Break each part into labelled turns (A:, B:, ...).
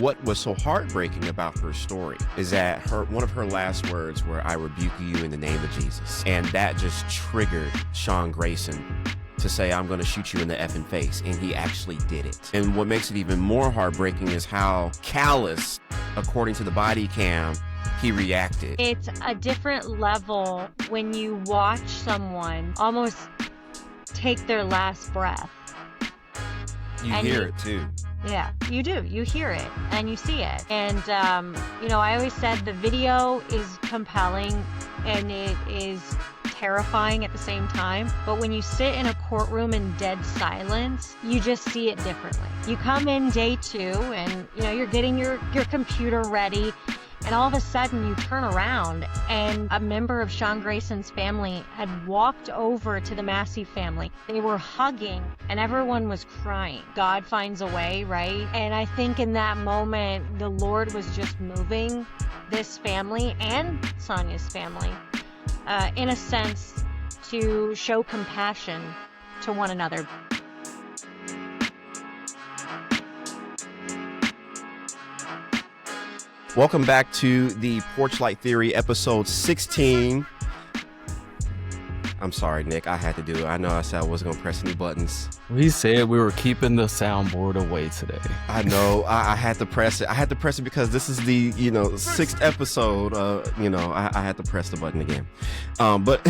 A: what was so heartbreaking about her story is that one of her last words were, "I rebuke you in the name of Jesus." And that just triggered Sean Grayson to say, "I'm going to shoot you in the effing face." And he actually did it. And what makes it even more heartbreaking is how callous, according to the body cam, he reacted.
B: It's a different level when you watch someone almost take their last breath.
A: You hear it too.
B: Yeah, you do. You hear it and you see it. And, I always said the video is compelling and it is terrifying at the same time. But when you sit in a courtroom in dead silence, you just see it differently. You come in day 2 and, you're getting your computer ready. And all of a sudden you turn around and a member of Sean Grayson's family had walked over to the Massey family. They were hugging and everyone was crying. God finds a way, right? And I think in that moment, the Lord was just moving this family and Sonia's family, in a sense, to show compassion to one another.
A: Welcome back to the Porch Light Theory, episode 16. I'm sorry, Nick. I had to do it. I know I said I wasn't going to press any buttons.
C: We said we were keeping the soundboard away today.
A: I know. I had to press it. I had to press it because this is the, 6th episode. I had to press the button again. But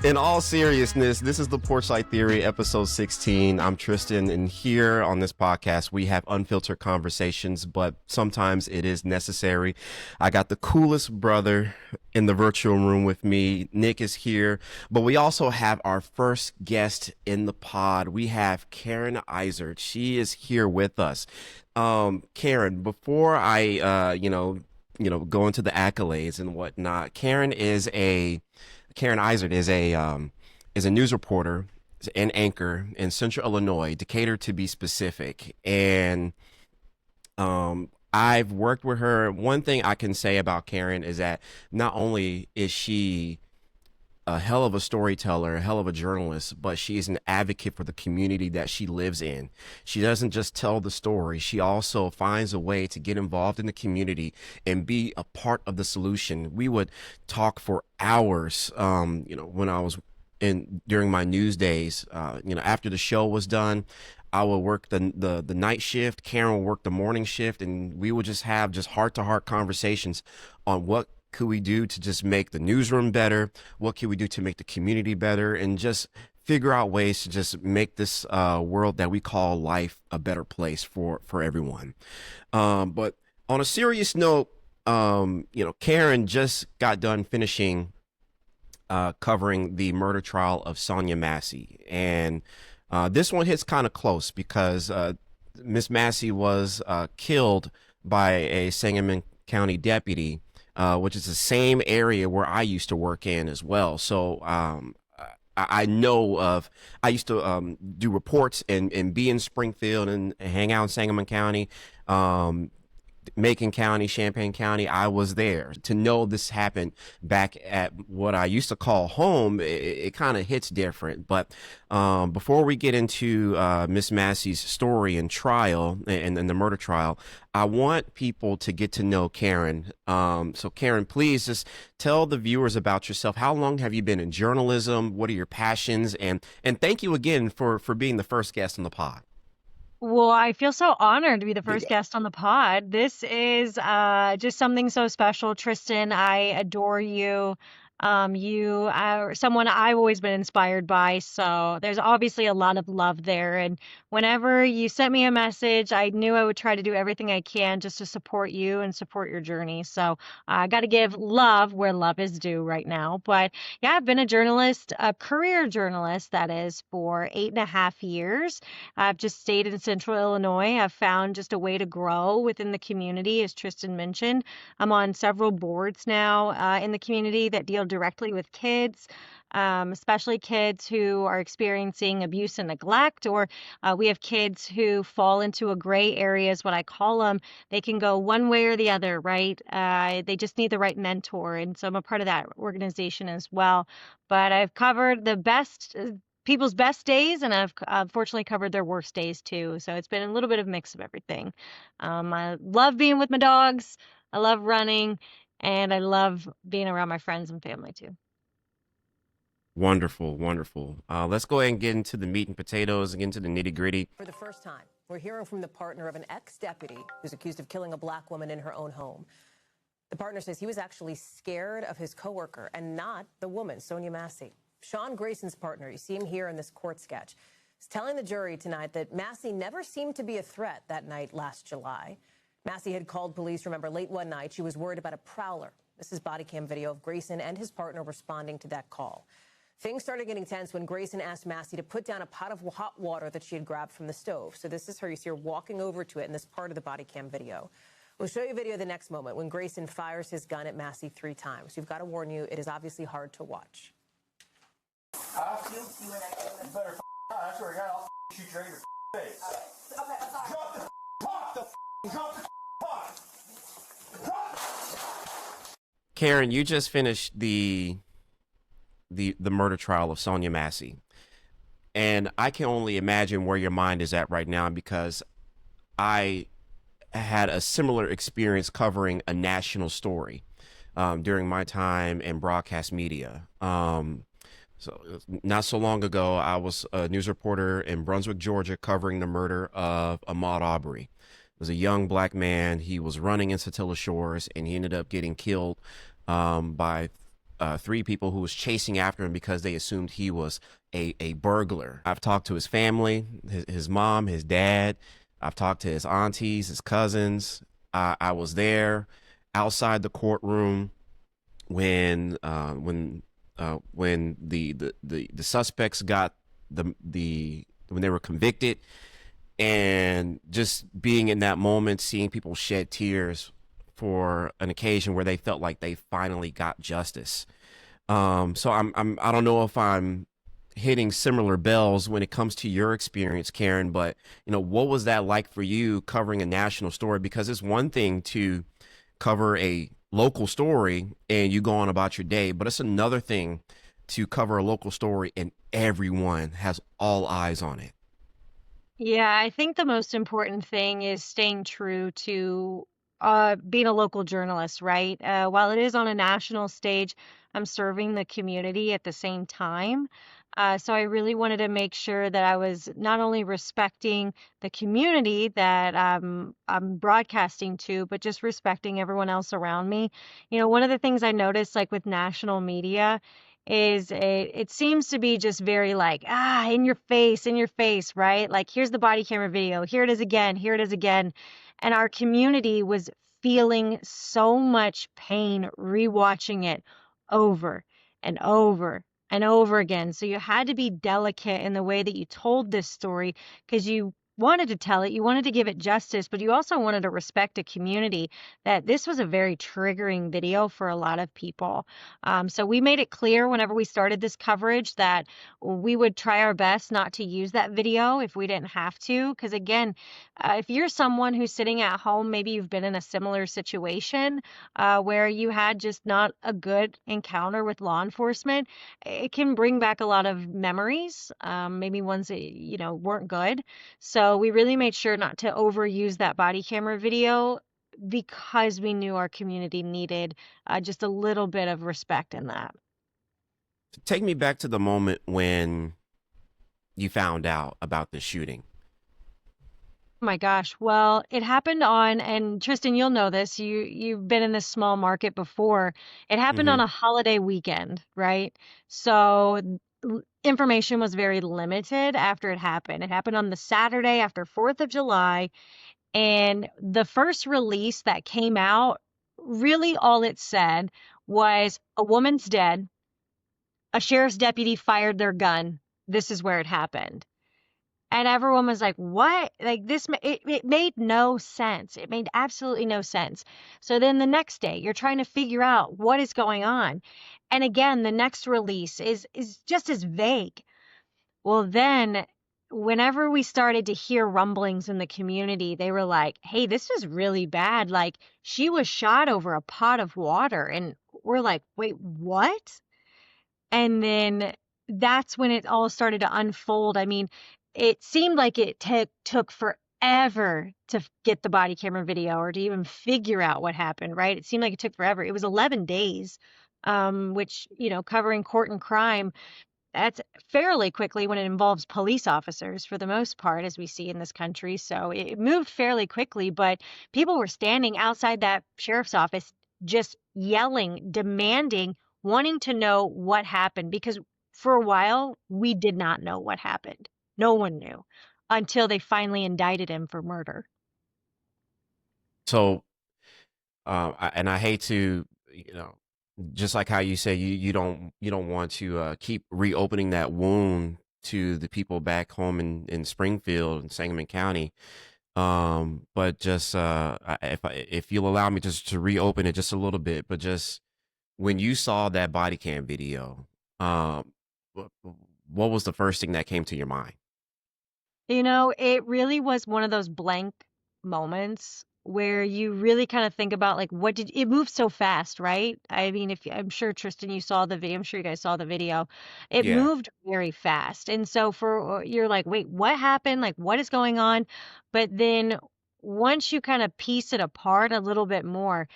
A: in all seriousness, this is the Porch Light Theory, episode 16. I'm Tristan, and here on this podcast, we have unfiltered conversations, but sometimes it is necessary. I got the coolest brother in the virtual room with me. Nick is here, but we also have our first guest in the pod. We have Caryn Eisert. She is here with us. Caryn, before I go into the accolades and whatnot, Caryn Eisert is a news reporter and anchor in Central Illinois, Decatur to be specific, and I've worked with her. One thing I can say about Caryn is that not only is she a hell of a storyteller, a hell of a journalist, but she is an advocate for the community that she lives in. She doesn't just tell the story. She also finds a way to get involved in the community and be a part of the solution. We would talk for hours, when I was during my news days, after the show was done, I would work the night shift. Caryn would work the morning shift, and we would just have heart-to-heart conversations on what could we do to just make the newsroom better, what can we do to make the community better, and just figure out ways to just make this world that we call life a better place for everyone. But on a serious note, Caryn just got done finishing covering the murder trial of Sonya Massey, and this one hits kind of close because Miss Massey was killed by a Sangamon County deputy, which is the same area where I used to work in as well. So I used to do reports and be in Springfield and hang out in Sangamon County, Macon County, Champaign County. I was there. To know this happened back at what I used to call home, it kind of hits different. But before we get into Miss Massey's story and trial and the murder trial, I want people to get to know Caryn. So Caryn, please just tell the viewers about yourself. How long have you been in journalism? What are your passions? And thank you again for being the first guest on the pod.
B: Well, I feel so honored to be the first guest on the pod. This is just something so special. Tristan, I adore you. You are someone I've always been inspired by, so there's obviously a lot of love there. And whenever you sent me a message, I knew I would try to do everything I can just to support you and support your journey. So I got to give love where love is due right now. But yeah, I've been a journalist, a career journalist, that is, for 8.5 years. I've just stayed in Central Illinois. I've found just a way to grow within the community, as Tristan mentioned. I'm on several boards now in the community that deal directly with kids, especially kids who are experiencing abuse and neglect, or we have kids who fall into a gray area, is what I call them. They can go one way or the other, right? They just need the right mentor. And so I'm a part of that organization as well. But I've covered the best people's best days, and I've unfortunately covered their worst days too. So it's been a little bit of a mix of everything. I love being with my dogs. I love running, and I love being around my friends and family too.
A: Wonderful, wonderful. Let's go ahead and get into the meat and potatoes and get into the nitty gritty.
D: For the first time, we're hearing from the partner of an ex-deputy who's accused of killing a black woman in her own home. The partner says he was actually scared of his coworker and not the woman, Sonya Massey. Sean Grayson's partner, you see him here in this court sketch, is telling the jury tonight that Massey never seemed to be a threat that night last July. Massey had called police, remember, late one night. She was worried about a prowler. This is body cam video of Grayson and his partner responding to that call. Things started getting tense when Grayson asked Massey to put down a pot of hot water that she had grabbed from the stove. So this is her. You see her walking over to it in this part of the body cam video. We'll show you a video the next moment when Grayson fires his gun at Massey 3 times. We've got to warn you, it is obviously hard to watch.
E: I feel you better I swear to God, I'll shoot you right in your face. Okay, I'm sorry. Drop the pot! Drop the pot! Drop!
A: Caryn, you just finished the murder trial of Sonya Massey, and I can only imagine where your mind is at right now, because I had a similar experience covering a national story during my time in broadcast media. So not so long ago, I was a news reporter in Brunswick, Georgia, covering the murder of Ahmaud Arbery. It was a young black man. He was running in Satilla Shores, and he ended up getting killed by 3 people who was chasing after him because they assumed he was a burglar. I've talked to his family, his mom, his dad. I've talked to his aunties, his cousins. I was there outside the courtroom when the suspects got when they were convicted, and just being in that moment, seeing people shed tears for an occasion where they felt like they finally got justice. So I don't know if I'm hitting similar bells when it comes to your experience, Caryn, but what was that like for you covering a national story? Because it's one thing to cover a local story and you go on about your day, but it's another thing to cover a local story and everyone has all eyes on it.
B: Yeah, I think the most important thing is staying true to being a local journalist, right? While it is on a national stage, I'm serving the community at the same time. So I really wanted to make sure that I was not only respecting the community that I'm broadcasting to, but just respecting everyone else around me. One of the things I noticed, like with national media, is it seems to be just very like, in your face, right? Like, here's the body camera video, here it is again, here it is again. And our community was feeling so much pain rewatching it over and over and over again. So you had to be delicate in the way that you told this story, because you wanted to tell it, you wanted to give it justice, but you also wanted to respect a community that this was a very triggering video for a lot of people. So we made it clear whenever we started this coverage that we would try our best not to use that video if we didn't have to. Because again, if you're someone who's sitting at home, maybe you've been in a similar situation where you had just not a good encounter with law enforcement, it can bring back a lot of memories, maybe ones that weren't good. So we really made sure not to overuse that body camera video because we knew our community needed just a little bit of respect in that.
A: Take me back to the moment when you found out about the shooting.
B: Oh my gosh. Well, it happened and Tristan, you'll know this. You've been in this small market before. It happened on
A: Hmm.
B: a holiday weekend, right? So information was very limited after it happened. It happened on the Saturday after 4th of July. And the first release that came out, really all it said was a woman's dead. A sheriff's deputy fired their gun. This is where it happened. And everyone was like, what? Like it made no sense. It made absolutely no sense. So then the next day, you're trying to figure out what is going on. And again, the next release is just as vague. Well, then whenever we started to hear rumblings in the community, they were like, hey, this is really bad. Like, she was shot over a pot of water. And we're like, wait, what? And then that's when it all started to unfold. I mean, it seemed like it took forever to get the body camera video or to even figure out what happened, right? It seemed like it took forever. It was 11 days, which, covering court and crime, that's fairly quickly when it involves police officers for the most part, as we see in this country. So it moved fairly quickly, but people were standing outside that sheriff's office just yelling, demanding, wanting to know what happened because for a while we did not know what happened. No one knew until they finally indicted him for murder.
A: So, and I hate to, just like how you say you don't want to keep reopening that wound to the people back home in Springfield and Sangamon County. But just if you'll allow me just to reopen it just a little bit, but just when you saw that body cam video, what was the first thing that came to your mind?
B: It really was one of those blank moments where you really kind of think about like what did it move so fast, right? I mean, if I'm sure Tristan, you saw the video, I'm sure you guys saw the video. It
A: Yeah.
B: moved very fast. And so for you're like, wait, what happened? Like what is going on? But then once you kind of piece it apart a little bit more,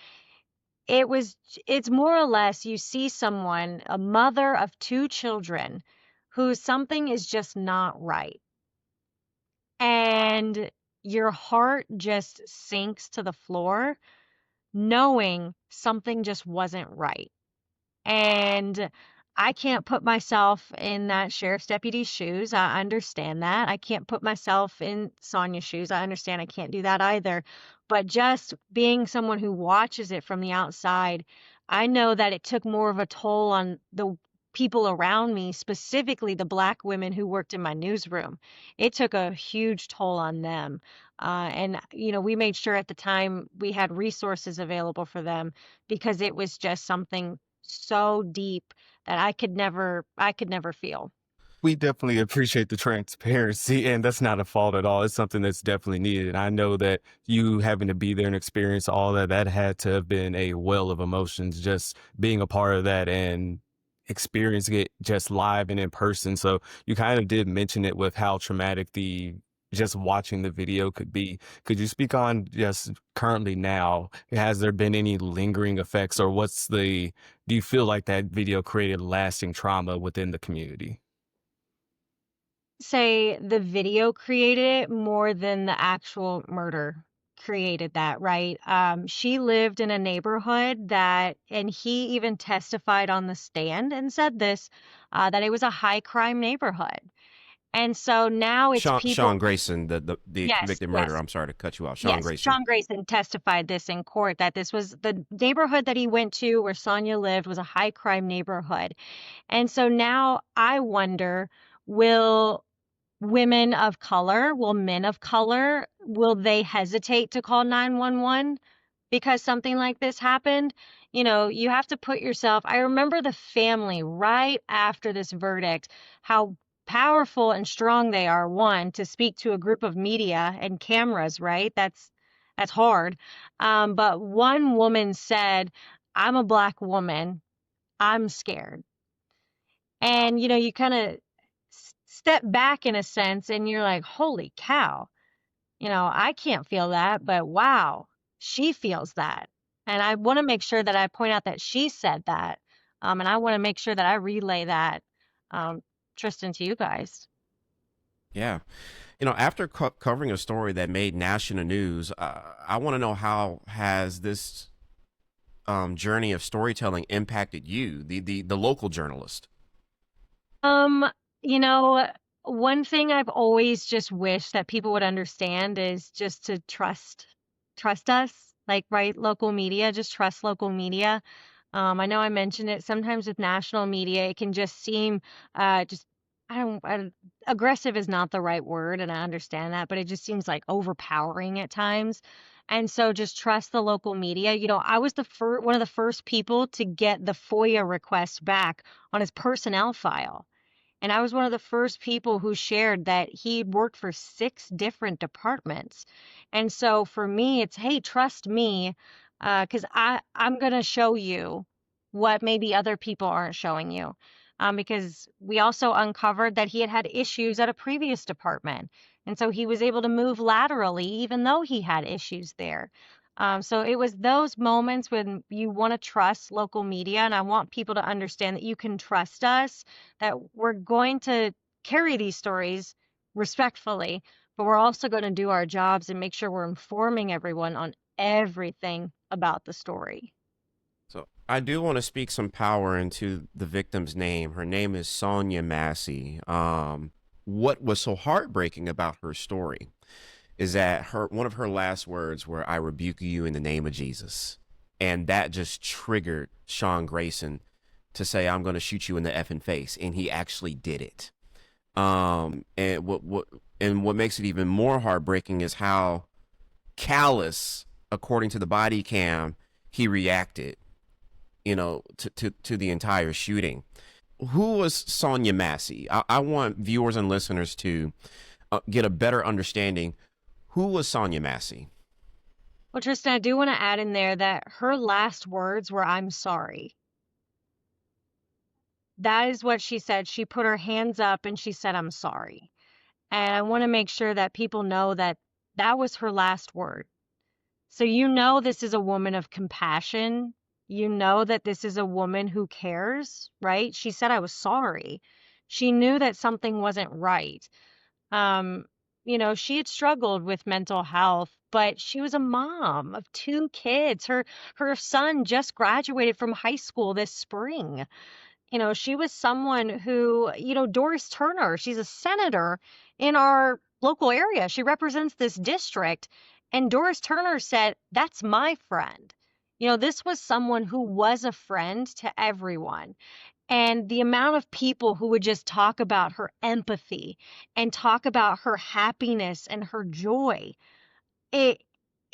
B: it's more or less you see someone, a mother of two children, who something is just not right and your heart just sinks to the floor knowing something just wasn't right. And I can't put myself in that sheriff's deputy's shoes. I understand that. I can't put myself in Sonia's shoes. I understand I can't do that either. But just being someone who watches it from the outside, I know that it took more of a toll on the people around me, specifically the Black women who worked in my newsroom. It took a huge toll on them. And we made sure at the time we had resources available for them because it was just something so deep that I could never feel.
C: We definitely appreciate the transparency, and that's not a fault at all. It's something that's definitely needed. And I know that you having to be there and experience all that had to have been a well of emotions, just being a part of that and experiencing it just live and in person. So you kind of did mention it with how traumatic the just watching the video could be. Could you speak on just currently now? Has there been any lingering effects, or do you feel like that video created lasting trauma within the community?
B: Say the video created it more than the actual murder created that, right? She lived in a neighborhood and he even testified on the stand and said this, that it was a high crime neighborhood. And so now it's
A: Sean
B: people.
A: Grayson, the
B: Yes,
A: convicted murderer.
B: yes.
A: I'm sorry to cut you off. Sean
B: Yes,
A: Grayson.
B: Sean Grayson testified this in court that this was the neighborhood that he went to where Sonia lived was a high crime neighborhood. And so now I wonder, will women of color, will men of color, will they hesitate to call 911 because something like this happened? You have to put yourself. I remember the family right after this verdict, how powerful and strong they are, one, to speak to a group of media and cameras, right? That's hard. But one woman said, "I'm a Black woman. I'm scared." And you kind of step back in a sense and you're like, holy cow, I can't feel that, but wow, she feels that. And I want to make sure that I point out that she said that. And I want to make sure that I relay that, um, Tristan, to you guys.
A: Yeah. After covering a story that made national news, I want to know how has this journey of storytelling impacted you, the local journalist?
B: Um, you know, One thing I've always just wished that people would understand is just to trust us, like, right, local media, just trust local media. I know I mentioned it sometimes with national media, it can just seem just aggressive is not the right word, and I understand that, but it just seems like overpowering at times. And so just trust the local media. I was one of the first people to get the FOIA request back on his personnel file. And I was one of the first people who shared that he worked for 6 different departments. And so for me, it's, hey, trust me, because I'm going to show you what maybe other people aren't showing you. because we also uncovered that he had issues at a previous department. And so he was able to move laterally, even though he had issues there. So it was those moments when you want to trust local media, and I want people to understand that you can trust us, that we're going to carry these stories respectfully, but we're also going to do our jobs and make sure we're informing everyone on everything about the story.
A: So I do want to speak some power into the victim's name. Her name is Sonya Massey. What was so heartbreaking about her story is that one of her last words were, "I rebuke you in the name of Jesus." And that just triggered Sean Grayson to say, "I'm going to shoot you in the effing face." And he actually did it. And what makes it even more heartbreaking is how callous, according to the body cam, he reacted, to the entire shooting. Who was Sonya Massey? I want viewers and listeners to get a better understanding. Who was Sonya Massey?
B: Well, Tristan, I do want to add in there that her last words were, "I'm sorry." That is what she said. She put her hands up and she said, "I'm sorry." And I want to make sure that people know that that was her last word. So this is a woman of compassion. You know that this is a woman who cares, right? She said, "I was sorry." She knew that something wasn't right. She had struggled with mental health, but she was a mom of 2 kids. Her son just graduated from high school this spring. She was someone who, Doris Turner, she's a senator in our local area. She represents this district. And Doris Turner said, "That's my friend." This was someone who was a friend to everyone. And the amount of people who would just talk about her empathy and talk about her happiness and her joy, it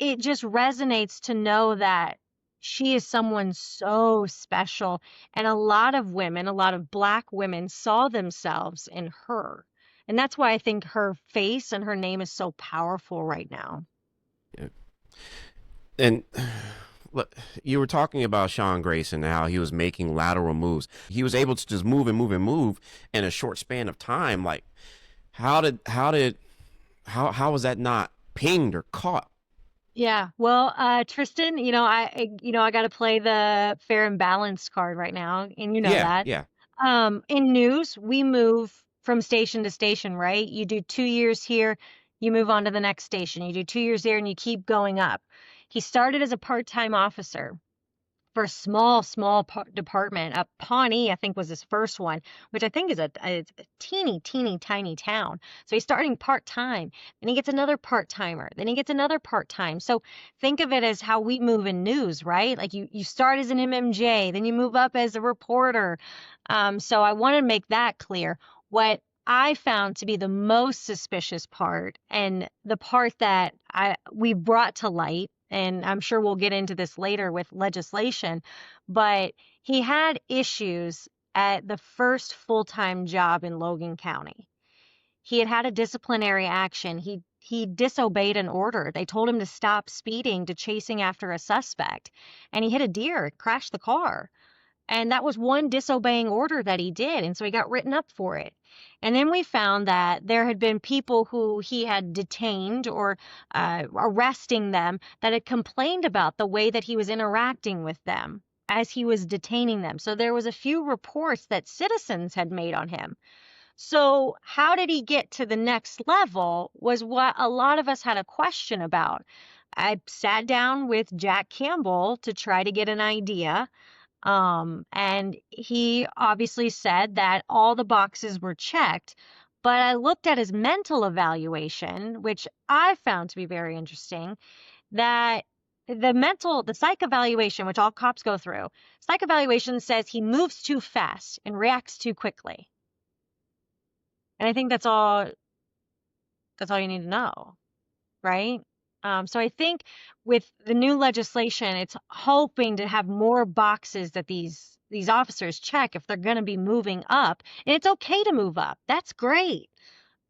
B: it just resonates to know that she is someone so special. And a lot of women, a lot of Black women saw themselves in her. And that's why I think her face and her name is so powerful right now.
A: Yeah. And look, you were talking about Sean Grayson and how he was making lateral moves. He was able to just move and move and move in a short span of time. Like, how was that not pinged or caught?
B: Yeah. Well, Tristan, I got to play the fair and balanced card right now, and you know
A: Yeah,
B: that.
A: yeah.
B: In news, we move from station to station, right? You do 2 years here, you move on to the next station. You do 2 years there, and you keep going up. He started as a part-time officer for a small department. Pawnee, I think, was his first one, which I think is a teeny, teeny, tiny town. So he's starting part-time. Then he gets another part-timer. Then he gets another part-time. So think of it as how we move in news, right? Like you start as an MMJ, then you move up as a reporter. So I want to make that clear. What I found to be the most suspicious part, and the part that we brought to light, and I'm sure we'll get into this later with legislation, but he had issues at the first full-time job in Logan County. He had a disciplinary action. He disobeyed an order. They told him to stop speeding to chasing after a suspect, and he hit a deer, crashed the car. And that was one disobeying order that he did. And so he got written up for it. And then we found that there had been people who he had detained or arresting them that had complained about the way that he was interacting with them as he was detaining them. So there was a few reports that citizens had made on him. So how did he get to the next level was what a lot of us had a question about. I sat down with Jack Campbell to try to get an idea. And he obviously said that all the boxes were checked, but I looked at his mental evaluation, which I found to be very interesting, that the psych evaluation, which all cops go through, psych evaluation says he moves too fast and reacts too quickly. And I think that's all you need to know, right? So I think with the new legislation, it's hoping to have more boxes that these officers check if they're going to be moving up. And it's okay to move up. That's great.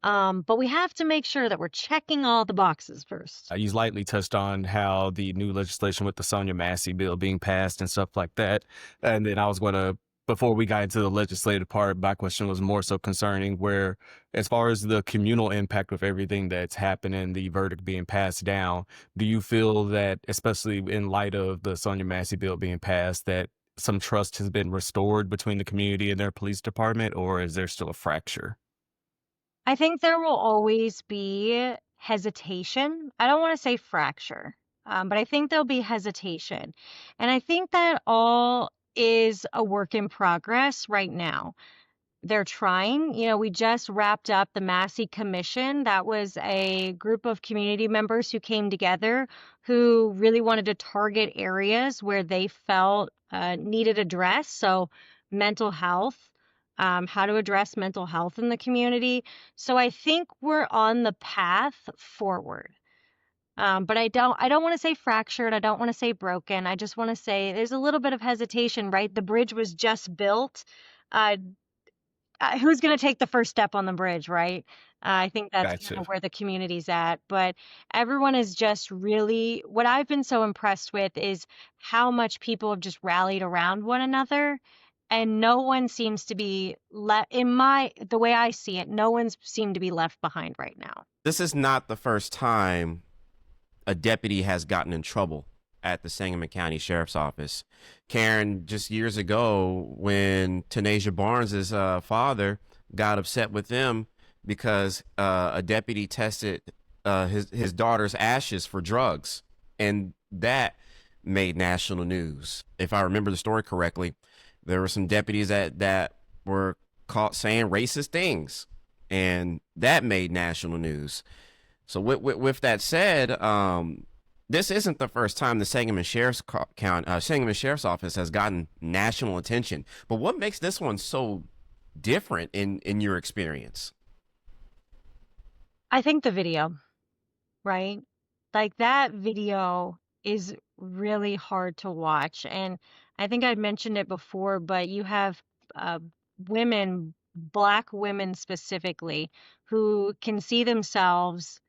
B: But we have to make sure that we're checking all the boxes first.
C: You lightly touched on how the new legislation with the Sonya Massey bill being passed and stuff like that. And then I was going to before we got into the legislative part, my question was more so concerning where, as far as the communal impact of everything that's happening, the verdict being passed down, do you feel that, especially in light of the Sonya Massey bill being passed, that some trust has been restored between the community and their police department, or is there still a fracture?
B: I think there will always be hesitation. I don't want to say fracture, but I think there'll be hesitation. And I think that all is a work in progress right now. They're trying. We just wrapped up the Massey Commission. That was a group of community members who came together who really wanted to target areas where they felt needed address. So, mental health, how to address mental health in the community. So, I think we're on the path forward. But I don't want to say fractured. I don't want to say broken. I just want to say there's a little bit of hesitation, right? The bridge was just built. Uh, who's going to take the first step on the bridge, right? I think that's kind
C: Gotcha.
B: of where the community's at. But everyone is just really, what I've been so impressed with is how much people have just rallied around one another. And no one seems to be the way I see it, no one's seemed to be left behind right now.
A: This is not the first time a deputy has gotten in trouble at the Sangamon County Sheriff's Office. Caryn, just years ago, when Tanasia Barnes's father got upset with them because a deputy tested his daughter's ashes for drugs, and that made national news. If I remember the story correctly, there were some deputies that were caught saying racist things, and that made national news. So with that said, this isn't the first time the Sangamon Sangamon Sheriff's Office has gotten national attention. But what makes this one so different in your experience?
B: I think the video, right? Like that video is really hard to watch. And I think I'd mentioned it before, but you have uh, women, Black women specifically, who can see themselves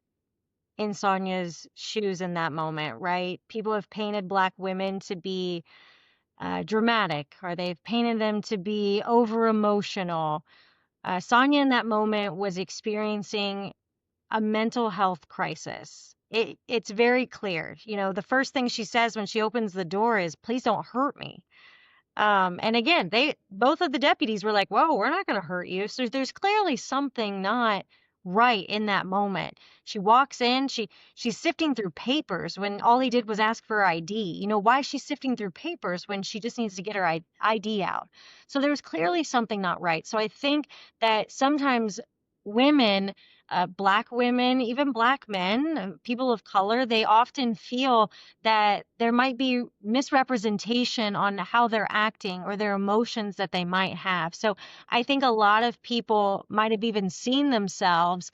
B: in Sonya's shoes in that moment, right? People have painted Black women to be dramatic, or they've painted them to be over emotional. Sonya in that moment was experiencing a mental health crisis. It's very clear. The first thing she says when she opens the door is, "Please don't hurt me." And again, both of the deputies were like, "Whoa, we're not going to hurt you." So there's clearly something not right in that moment. She walks in, she's sifting through papers when all he did was ask for her ID. Why is she sifting through papers when she just needs to get her ID out? So there's clearly something not right. So I think that sometimes women, Black women, even Black men, people of color, they often feel that there might be misrepresentation on how they're acting or their emotions that they might have. So I think a lot of people might have even seen themselves,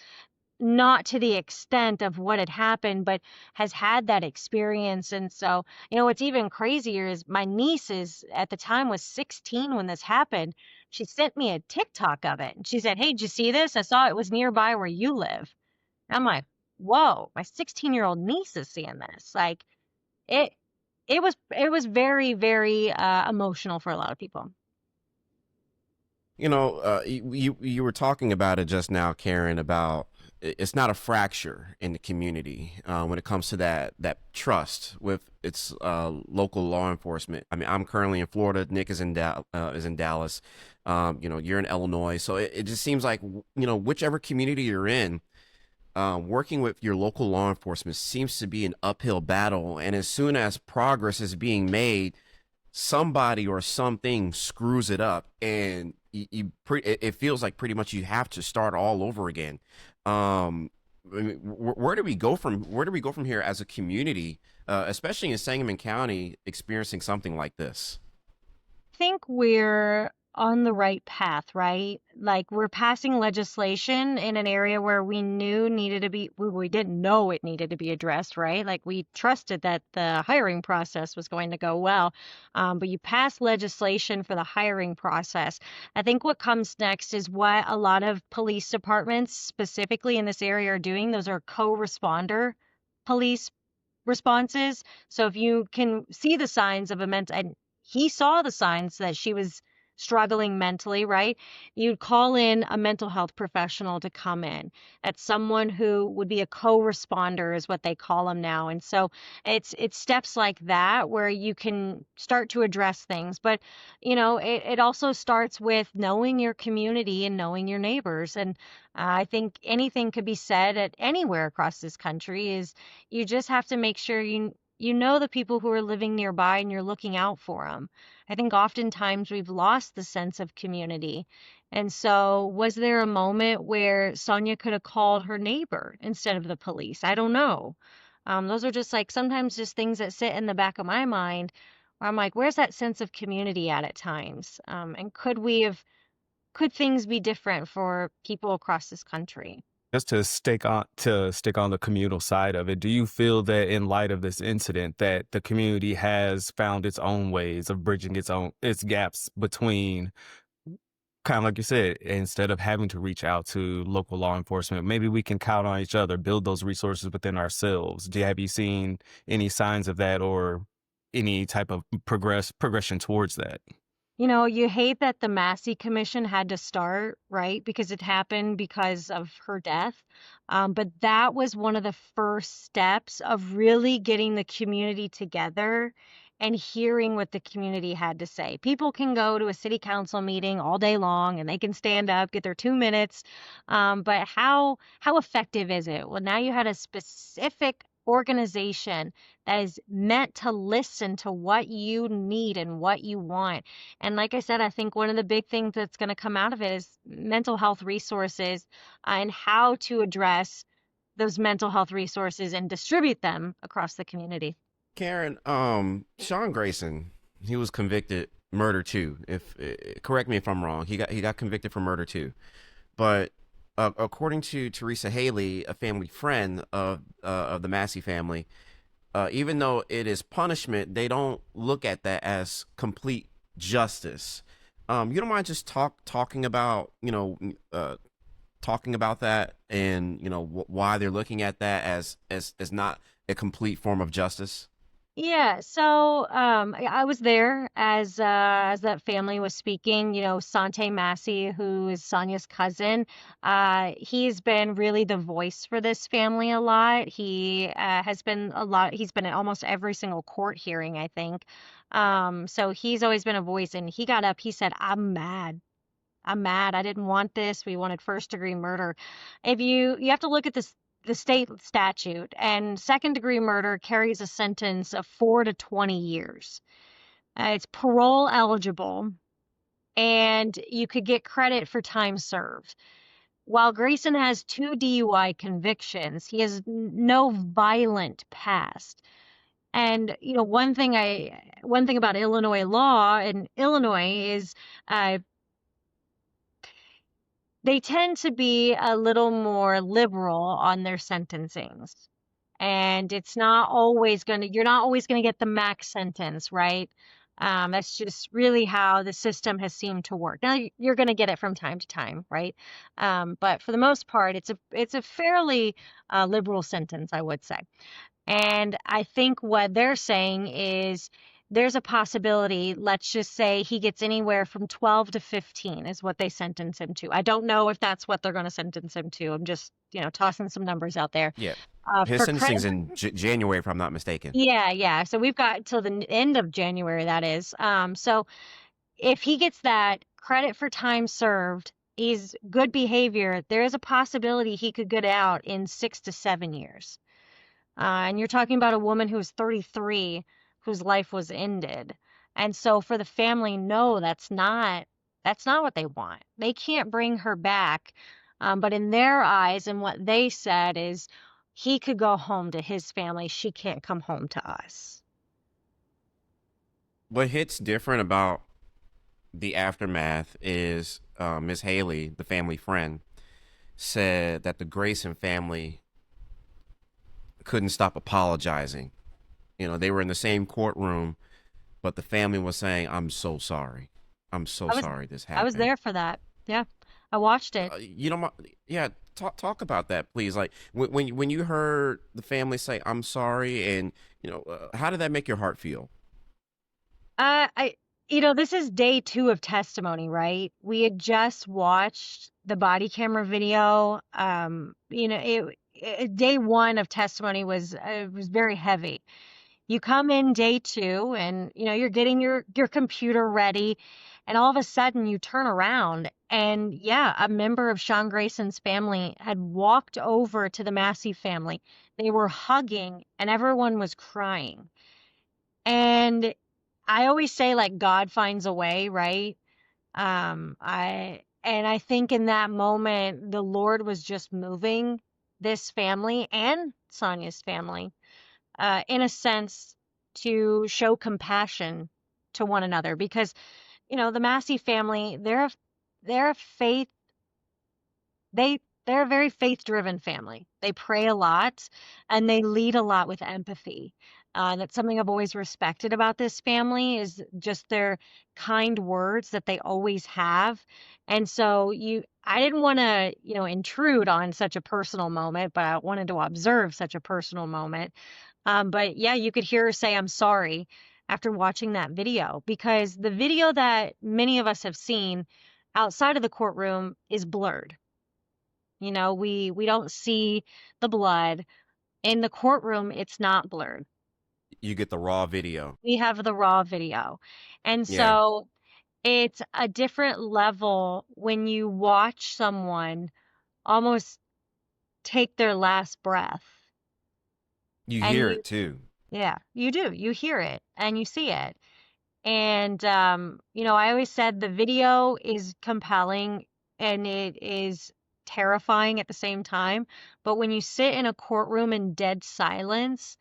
B: not to the extent of what had happened, but has had that experience. And so, what's even crazier is my niece at the time was 16 when this happened. She sent me a TikTok of it. And she said, "Hey, did you see this? I saw it was nearby where you live." And I'm like, whoa, my 16-year-old niece is seeing this. Like, it it was very, very emotional for a lot of people.
A: You were talking about it just now, Caryn, about it's not a fracture in the community when it comes to that trust with its local law enforcement. I mean, I'm currently in Florida. Nick is in Dallas. You're in Illinois, so it just seems like whichever community you're in, working with your local law enforcement seems to be an uphill battle. And as soon as progress is being made, somebody or something screws it up, and it feels like pretty much you have to start all over again. I mean, where do we go from here as a community, especially in Sangamon County, experiencing something like this?
B: Think we're on the right path, right? Like we're passing legislation in an area where we knew needed to be, we didn't know it needed to be addressed, right? Like we trusted that the hiring process was going to go well. But you pass legislation for the hiring process. I think what comes next is what a lot of police departments, specifically in this area, are doing. Those are co-responder police responses. So if you can see the signs of a mental, and he saw the signs that she was struggling mentally, right? You'd call in a mental health professional to come in. That's someone who would be a co-responder is what they call them now. And so it's steps like that where you can start to address things. But, it also starts with knowing your community and knowing your neighbors. And I think anything could be said at anywhere across this country is you just have to make sure you know the people who are living nearby and you're looking out for them. I think oftentimes we've lost the sense of community. And so, was there a moment where Sonia could have called her neighbor instead of the police? I don't know. Those are just like sometimes just things that sit in the back of my mind where I'm like, where's that sense of community at times? And could things be different for people across this country?
C: Just to stick on the communal side of it, do you feel that in light of this incident that the community has found its own ways of bridging its gaps between, kind of like you said, instead of having to reach out to local law enforcement, maybe we can count on each other, build those resources within ourselves? Have you seen any signs of that or any type of progression towards that?
B: You hate that the Massey Commission had to start, right? Because it happened because of her death. But that was one of the first steps of really getting the community together and hearing what the community had to say. People can go to a city council meeting all day long and they can stand up, get their 2 minutes. But how effective is it? Well, now you had a specific organization that is meant to listen to what you need and what you want. And like I said, I think one of the big things that's going to come out of it is mental health resources and how to address those mental health resources and distribute them across the community.
A: Caryn, Sean Grayson, he was convicted murder too. If correct me if I'm wrong, he got convicted for murder too. But according to Teresa Haley, a family friend of the Massey family, even though it is punishment, they don't look at that as complete justice. You don't mind just talking about talking about that and why they're looking at that as not a complete form of justice?
B: Yeah, so I was there as that family was speaking. Sante Massey, who is Sonia's cousin, he's been really the voice for this family a lot. He has been a lot. He's been at almost every single court hearing, I think. So he's always been a voice, and he got up. He said, "I'm mad. I'm mad. I didn't want this. We wanted first degree murder." If you have to look at this the state statute, and second degree murder carries a sentence of 4 to 20 years. It's parole eligible, and you could get credit for time served. While Grayson has 2 DUI convictions, he has no violent past. And one thing about Illinois law in Illinois is they tend to be a little more liberal on their sentencings. And you're not always going to get the max sentence, right? That's just really how the system has seemed to work. Now you're going to get it from time to time, right? But for the most part, it's a fairly liberal sentence, I would say. And I think what they're saying is there's a possibility, let's just say he gets anywhere from 12 to 15 is what they sentence him to. I don't know if that's what they're going to sentence him to. I'm just, tossing some numbers out there.
A: Yeah. His sentencing's in January, if I'm not mistaken.
B: Yeah. So we've got till the end of January, that is. So if he gets that credit for time served, he's good behavior, there is a possibility he could get out in 6 to 7 years. And you're talking about a woman who was 33 whose life was ended. And so for the family, no, that's not what they want. They can't bring her back. But in their eyes and what they said is he could go home to his family. She can't come home to us.
A: What hits different about the aftermath is Miss Haley, the family friend, said that the Grayson family couldn't stop apologizing. They were in the same courtroom, but the family was saying, "I'm so sorry. I'm so sorry this happened."
B: I was there for that. Yeah, I watched it.
A: Yeah, talk about that, please. Like when you heard the family say, "I'm sorry," and how did that make your heart feel?
B: This is day 2 of testimony, right? We had just watched the body camera video. Day 1 of testimony was very heavy. You come in day 2 and, you're getting your computer ready, and all of a sudden you turn around and yeah, a member of Sean Grayson's family had walked over to the Massey family. They were hugging and everyone was crying. And I always say like God finds a way, right? I think in that moment the Lord was just moving this family and Sonia's family, in a sense, to show compassion to one another because the Massey family, they're a faith they're a very faith-driven family. They pray a lot and they lead a lot with empathy. That's something I've always respected about this family is just their kind words that they always have. And so I didn't want to, intrude on such a personal moment, but I wanted to observe such a personal moment. But yeah, you could hear her say, "I'm sorry," after watching that video, because the video that many of us have seen outside of the courtroom is blurred. We don't see the blood. In the courtroom, it's not blurred.
A: You get the raw video.
B: We have the raw video. And
A: Yeah.
B: so it's a different level when you watch someone almost take their last breath.
A: You
B: And
A: hear it too.
B: yeah, you do. You hear it and you see it. And, I always said the video is compelling and it is terrifying at the same time. But when you sit in a courtroom in dead silence,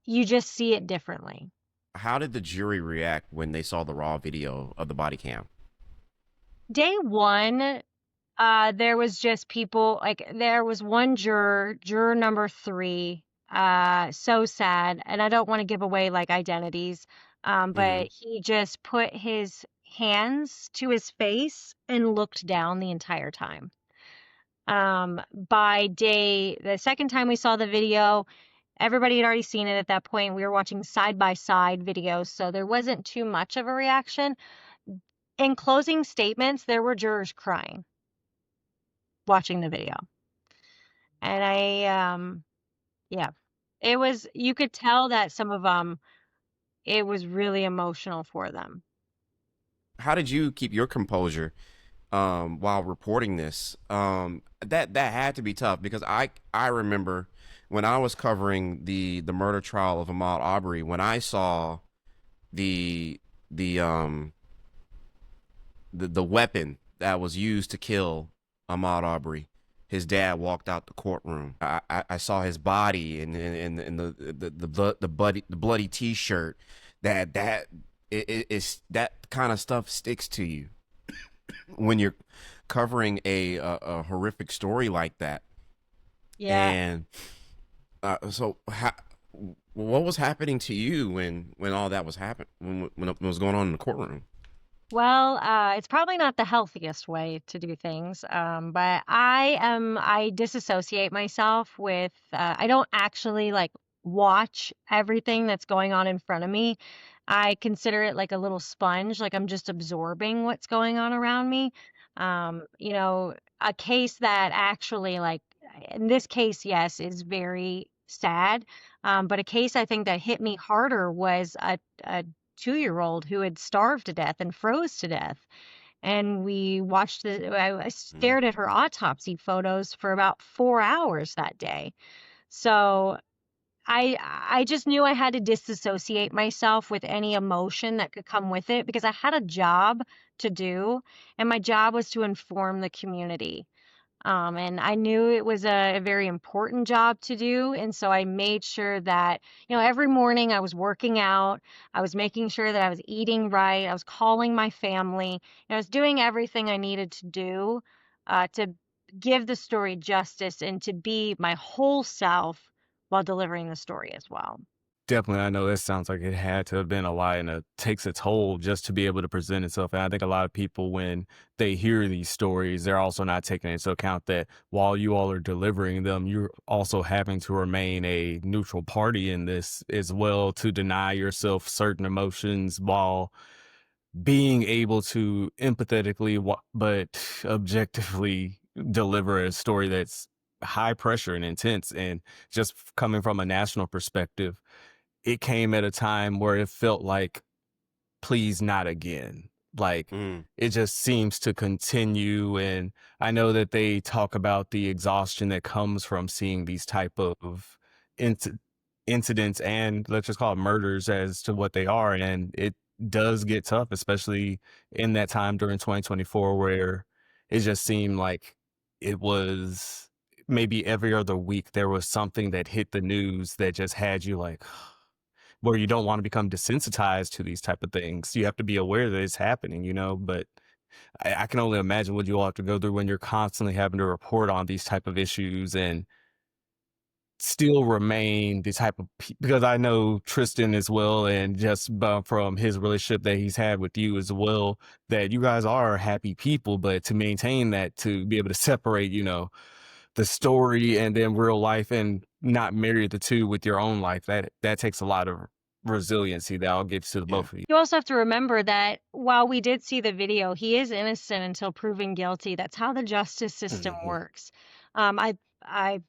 B: you just see it differently.
A: How did the jury react when they saw the raw video of the body cam?
B: Day 1, there was just people like there was one juror number 3, so sad, and I don't want to give away like identities,
A: Hmm.
B: but he just put his hands to his face and looked down the entire time. By the second time we saw the video, everybody had already seen it at that point. We were watching side by side videos, so there wasn't too much of a reaction. In closing statements, there were jurors crying watching the video. And yeah, you could tell that some of them, it was really emotional for them.
A: How did you keep your composure while reporting this? That had to be tough because I remember when I was covering the murder trial of Ahmaud Arbery, when I saw the the um the weapon that was used to kill Ahmaud Arbery. His dad walked out the courtroom. I saw his body and the bloody T-shirt. It's that kind of stuff sticks to you when you're covering a horrific story like that.
B: Yeah.
A: And so, what was happening to you when all that was happening when it was going on in the courtroom?
B: Well, it's probably not the healthiest way to do things, but I disassociate myself with, I don't actually like watch everything that's going on in front of me. I consider it like a little sponge, like I'm just absorbing what's going on around me. A case that actually, like in this case, yes, is very sad. But a case I think that hit me harder was a 2-year-old who had starved to death and froze to death. And we watched I
A: Mm.
B: stared at her autopsy photos for about 4 hours that day. So I just knew I had to disassociate myself with any emotion that could come with it because I had a job to do, and my job was to inform the community. And I knew it was a very important job to do. And so I made sure that, every morning I was working out, I was making sure that I was eating right, I was calling my family, I was doing everything I needed to do, to give the story justice and to be my whole self while delivering the story as well.
C: Definitely, I know that sounds like it had to have been a lot, and it takes a toll just to be able to present itself. And I think a lot of people, when they hear these stories, they're also not taking into account that while you all are delivering them, you're also having to remain a neutral party in this as well, to deny yourself certain emotions while being able to empathetically but objectively deliver a story that's high pressure and intense. And just coming from a national perspective, it came at a time where it felt like, please not again. Like,
A: Mm.
C: it just seems to continue. And I know that they talk about the exhaustion that comes from seeing these type of inc- incidents, and let's just call it murders as to what they are. And it does get tough, especially in that time during 2024, where it just seemed like it was maybe every other week there was something that hit the news that just had you like, where you don't want to become desensitized to these type of things. You have to be aware that it's happening, but I can only imagine what you all have to go through when you're constantly having to report on these type of issues and still remain the type of because I know Tristan as well, and just from his relationship that he's had with you as well, that you guys are happy people, but to maintain that, to be able to separate, the story and then real life, and not marry the two with your own life, that takes a lot of resiliency that I'll give to the
A: Yeah.
C: both of you.
B: You also have to remember that while we did see the video, he is innocent until proven guilty. That's how the justice system
A: Mhm.
B: works. I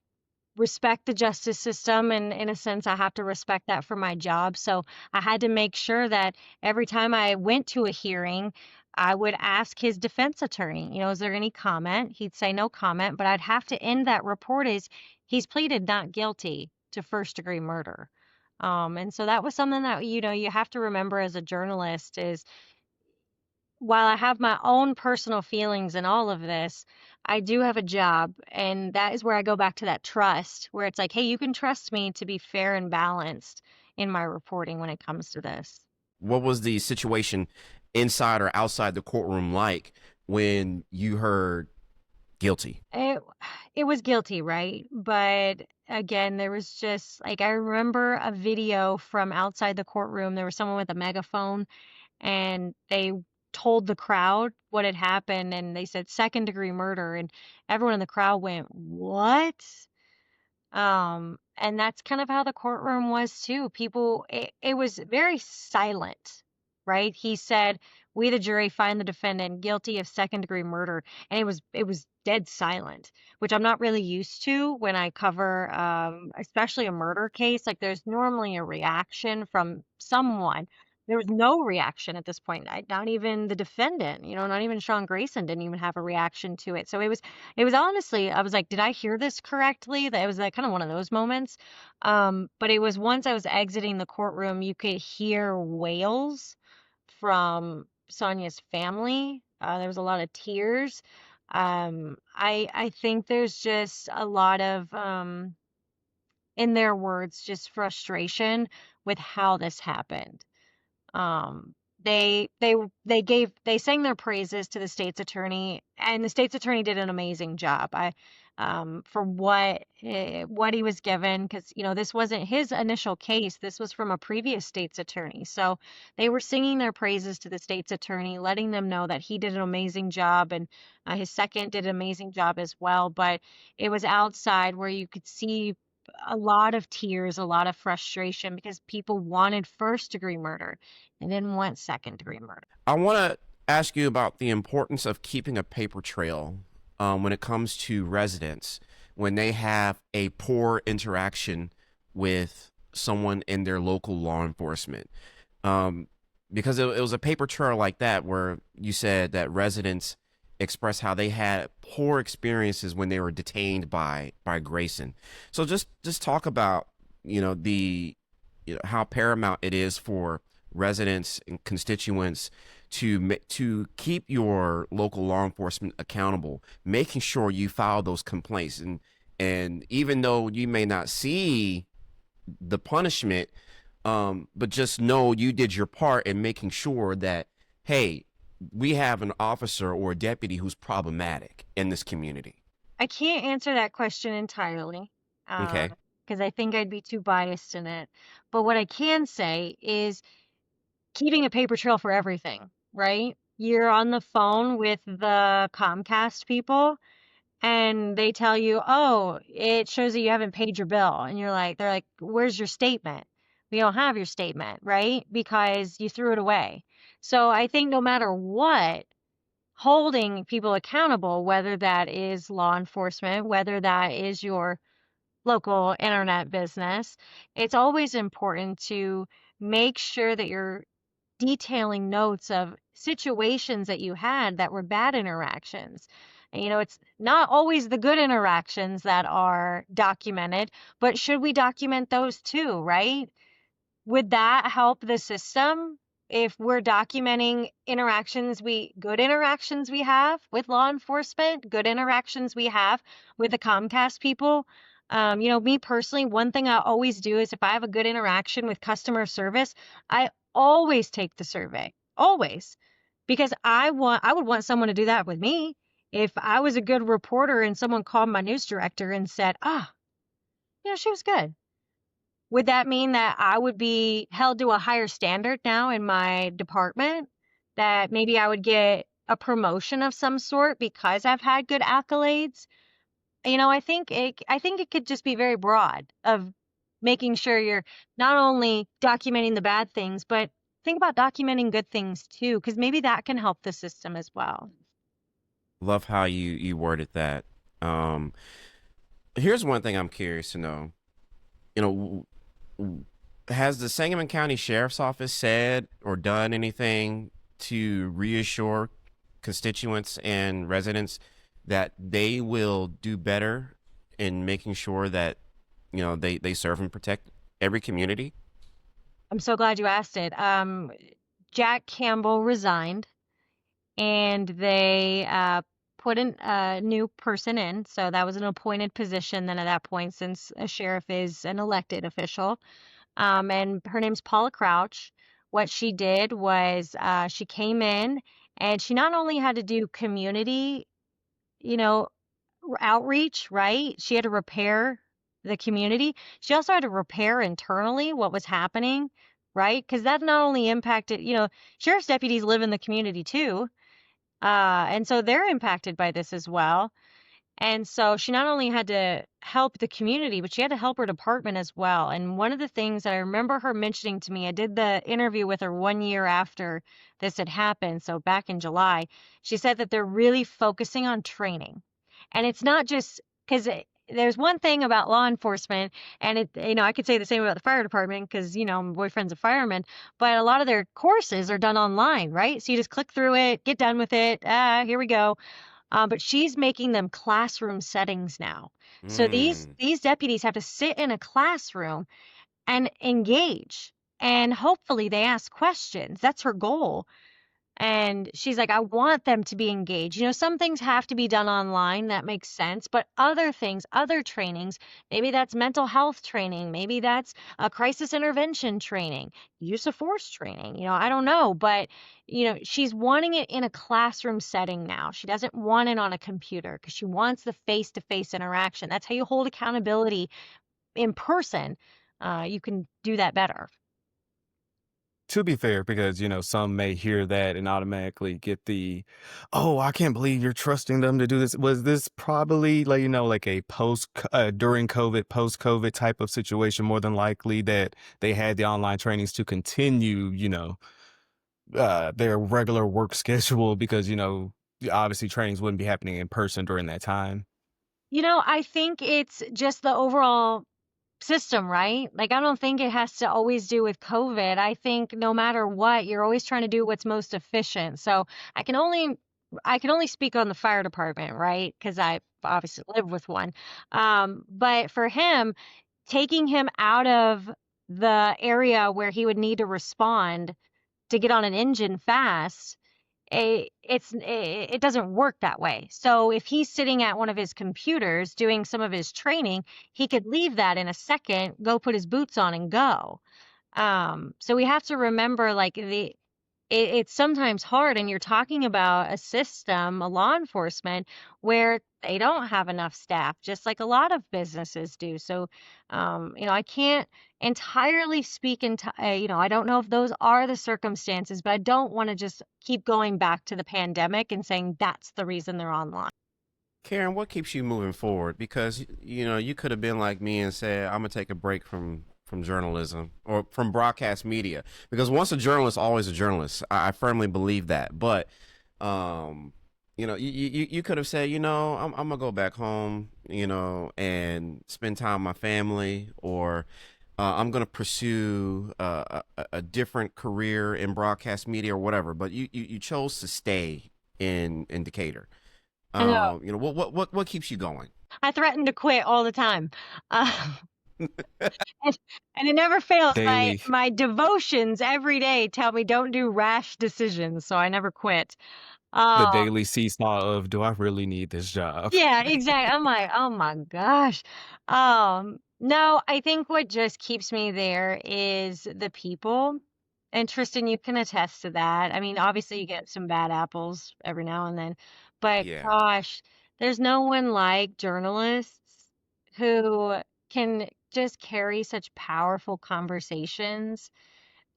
B: respect the justice system, and in a sense I have to respect that for my job. So I had to make sure that every time I went to a hearing, I would ask his defense attorney, is there any comment? He'd say no comment, but I'd have to end that report as he's pleaded not guilty to first degree murder. And so that was something that you have to remember as a journalist is, while I have my own personal feelings in all of this, I do have a job. And that is where I go back to that trust, where it's like, hey, you can trust me to be fair and balanced in my reporting when it comes to this.
A: What was the situation inside or outside the courtroom like when you heard guilty?
B: It was guilty, right? But again, there was just like, I remember a video from outside the courtroom. There was someone with a megaphone, and they told the crowd what had happened, and they said second degree murder, and everyone in the crowd went, "What?" And that's kind of how the courtroom was too. It was very silent, right? He said, "We, the jury, find the defendant guilty of second degree murder," and it was dead silent, which I'm not really used to when I cover, especially a murder case. Like, there's normally a reaction from someone. There was no reaction at this point. Not even the defendant, not even Sean Grayson didn't even have a reaction to it. So it was honestly, I was like, did I hear this correctly? That it was like kind of one of those moments. But it was once I was exiting the courtroom, you could hear wails from Sonya's family. There was a lot of tears. I think there's just a lot of, in their words, just frustration with how this happened. Um, they sang their praises to the state's attorney, and the state's attorney did an amazing job. For what he was given, because this wasn't his initial case. This was from a previous state's attorney. So they were singing their praises to the state's attorney, letting them know that he did an amazing job, and his second did an amazing job as well. But it was outside where you could see a lot of tears, a lot of frustration, because people wanted first degree murder and didn't want second degree murder.
A: I want to ask you about the importance of keeping a paper trail when it comes to residents when they have a poor interaction with someone in their local law enforcement. Because it was a paper trail like that where you said that residents express how they had poor experiences when they were detained by Grayson. So just talk about the how paramount it is for residents and constituents to keep your local law enforcement accountable, making sure you file those complaints, and even though you may not see the punishment, but just know you did your part in making sure that, hey, we have an officer or a deputy who's problematic in this community.
B: I can't answer that question entirely.
A: Okay.
B: because I think I'd be too biased in it. But what I can say is keeping a paper trail for everything, right? You're on the phone with the Comcast people and they tell you, oh, it shows that you haven't paid your bill. And they're like, where's your statement? We don't have your statement, right? Because you threw it away. So I think no matter what, holding people accountable, whether that is law enforcement, whether that is your local internet business, it's always important to make sure that you're detailing notes of situations that you had that were bad interactions. And, it's not always the good interactions that are documented, but should we document those too, right? Would that help the system if we're documenting good interactions we have with law enforcement, good interactions we have with the Comcast people? Me personally, one thing I always do is if I have a good interaction with customer service, I always take the survey, always, because I would want someone to do that with me. If I was a good reporter and someone called my news director and said, she was good, would that mean that I would be held to a higher standard now in my department? That maybe I would get a promotion of some sort because I've had good accolades? I think it could just be very broad of making sure you're not only documenting the bad things, but think about documenting good things too, because maybe that can help the system as well.
A: Love how you worded that. Um, Here's one thing I'm curious to know. You know, has the Sangamon County Sheriff's Office said or done anything to reassure constituents and residents that they will do better in making sure that they serve and protect every community?
B: I'm so glad you asked it. Jack Campbell resigned, and they put a new person in. So that was an appointed position then at that point, since a sheriff is an elected official. And her name's Paula Crouch. What she did was she came in and she not only had to do community, you know, outreach, right? She had to repair the community. She also had to repair internally what was happening, right? Because that not only impacted, sheriff's deputies live in the community too. And so they're impacted by this as well. And so she not only had to help the community, but she had to help her department as well. And one of the things that I remember her mentioning to me, I did the interview with her 1 year after this had happened. So back in July, she said that they're really focusing on training. And it's not just because there's one thing about law enforcement, and I could say the same about the fire department because, my boyfriend's a fireman, but a lot of their courses are done online, right? So you just click through it, get done with it. Here we go. But she's making them classroom settings now. So
A: Mm.
B: these deputies have to sit in a classroom and engage, and hopefully they ask questions. That's her goal. And she's like, I want them to be engaged. Some things have to be done online. That makes sense. But other things, other trainings, maybe that's mental health training. Maybe that's a crisis intervention training, use of force training. I don't know. But, she's wanting it in a classroom setting now. She doesn't want it on a computer because she wants the face-to-face interaction. That's how you hold accountability in person. You can do that better.
C: To be fair, because some may hear that and automatically get oh, I can't believe you're trusting them to do this. Was this probably like a during COVID, post COVID type of situation? More than likely that they had the online trainings to continue, their regular work schedule because obviously trainings wouldn't be happening in person during that time.
B: I think it's just the overall system, right? Like, I don't think it has to always do with COVID. I think no matter what, you're always trying to do what's most efficient. So I can only speak on the fire department, right? Because I obviously live with one. But for him, taking him out of the area where he would need to respond to get on an engine fast, it doesn't work that way. So if he's sitting at one of his computers doing some of his training, he could leave that in a second, go put his boots on and go. So we have to remember, like, it's sometimes hard. And you're talking about a system, a law enforcement, where they don't have enough staff, just like a lot of businesses do. So, I can't entirely speak into, I don't know if those are the circumstances, but I don't want to just keep going back to the pandemic and saying that's the reason they're online.
A: Karen, what keeps you moving forward? Because you could have been like me and said, "I'm gonna take a break from journalism or from broadcast media." Because once a journalist, always a journalist. I firmly believe that. But you could have said, I'm gonna go back home, and spend time with my family, or I'm gonna pursue a different career in broadcast media or whatever. But you chose to stay in Decatur.
B: I know.
A: What keeps you going?
B: I threaten to quit all the time. Uh, and, and it never fails. My
C: Daily,
B: my devotions every day tell me don't do rash decisions, so I never quit.
C: the
B: Uh,
C: daily seesaw of, do I really need this job?
B: yeah, exactly. I'm like, oh my gosh. No, I think what just keeps me there is the people. And Tristan, you can attest to that. I mean, obviously you get some bad apples every now and then, but
A: Yeah.
B: gosh, there's no one like journalists who can just carry such powerful conversations.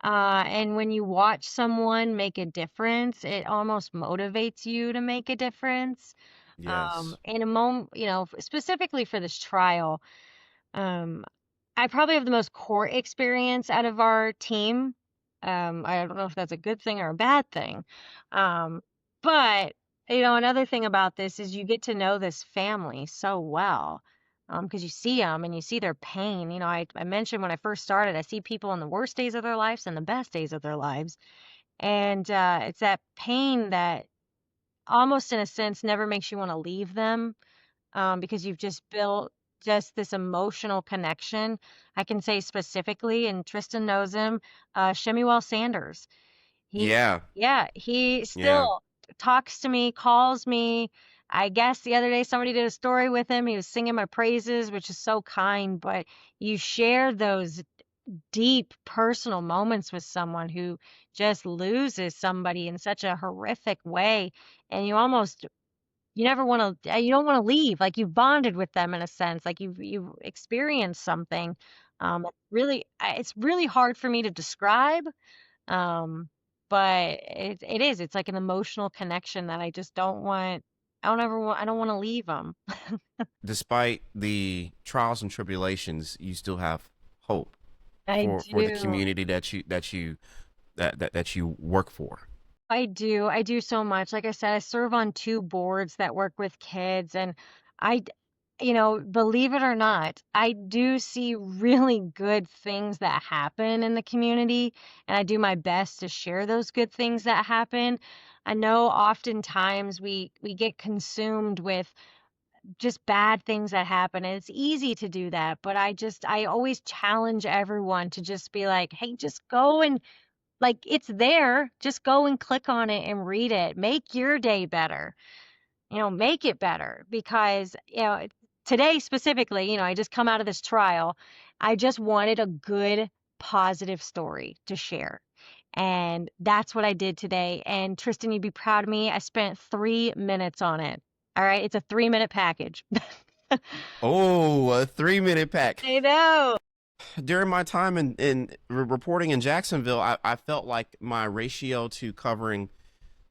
B: And when you watch someone make a difference, it almost motivates you to make a difference.
A: Yes.
B: In a moment, specifically for this trial, um, I probably have the most court experience out of our team. I don't know if that's a good thing or a bad thing. Um, but, another thing about this is you get to know this family so well. Because you see them and you see their pain. I mentioned when I first started, I see people in the worst days of their lives and the best days of their lives. And it's that pain that almost in a sense never makes you want to leave them, because you've just built just this emotional connection. I can say specifically, and Tristan knows him, Shemuel Sanders. He,
A: Yeah.
B: yeah, he
A: Yeah.
B: still talks to me, calls me. I guess the other day somebody did a story with him. He was singing my praises, which is so kind, but you share those deep personal moments with someone who just loses somebody in such a horrific way, and you never want to, you don't want to leave. Like you've bonded with them in a sense, like you've experienced something. It's really hard for me to describe. Um, but it's like an emotional connection that I just don't want. I don't want to leave them.
A: Despite the trials and tribulations, you still have hope
B: I
A: for the
B: do.
A: community that you work for.
B: I do. I do so much. Like I said, I serve on two boards that work with kids, and I, d- believe it or not, I do see really good things that happen in the community, and I do my best to share those good things that happen. I know oftentimes we get consumed with just bad things that happen, and it's easy to do that, but I always challenge everyone to just be like, hey, just go and like it's there. Just go and click on it and read it. Make your day better. Make it better because, today specifically, I just come out of this trial. I just wanted a good, positive story to share. And that's what I did today. And Tristan, you'd be proud of me. I spent 3 minutes on it. All right. It's a 3-minute package.
A: Oh, a 3 minute pack.
B: I know.
A: During my time in reporting in Jacksonville, I felt like my ratio to covering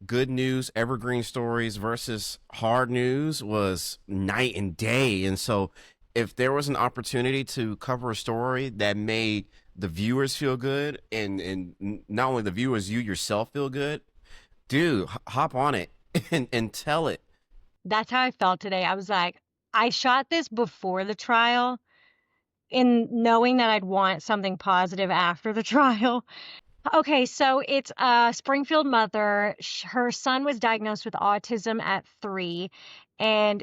A: good news, evergreen stories versus hard news was night and day. And so, if there was an opportunity to cover a story that made the viewers feel good, and not only the viewers, you yourself feel good, dude, hop on it and tell it.
B: That's how I felt today. I was like, I shot this before the trial in knowing that I'd want something positive after the trial. Okay, so it's a Springfield mother. Her son was diagnosed with autism at 3, and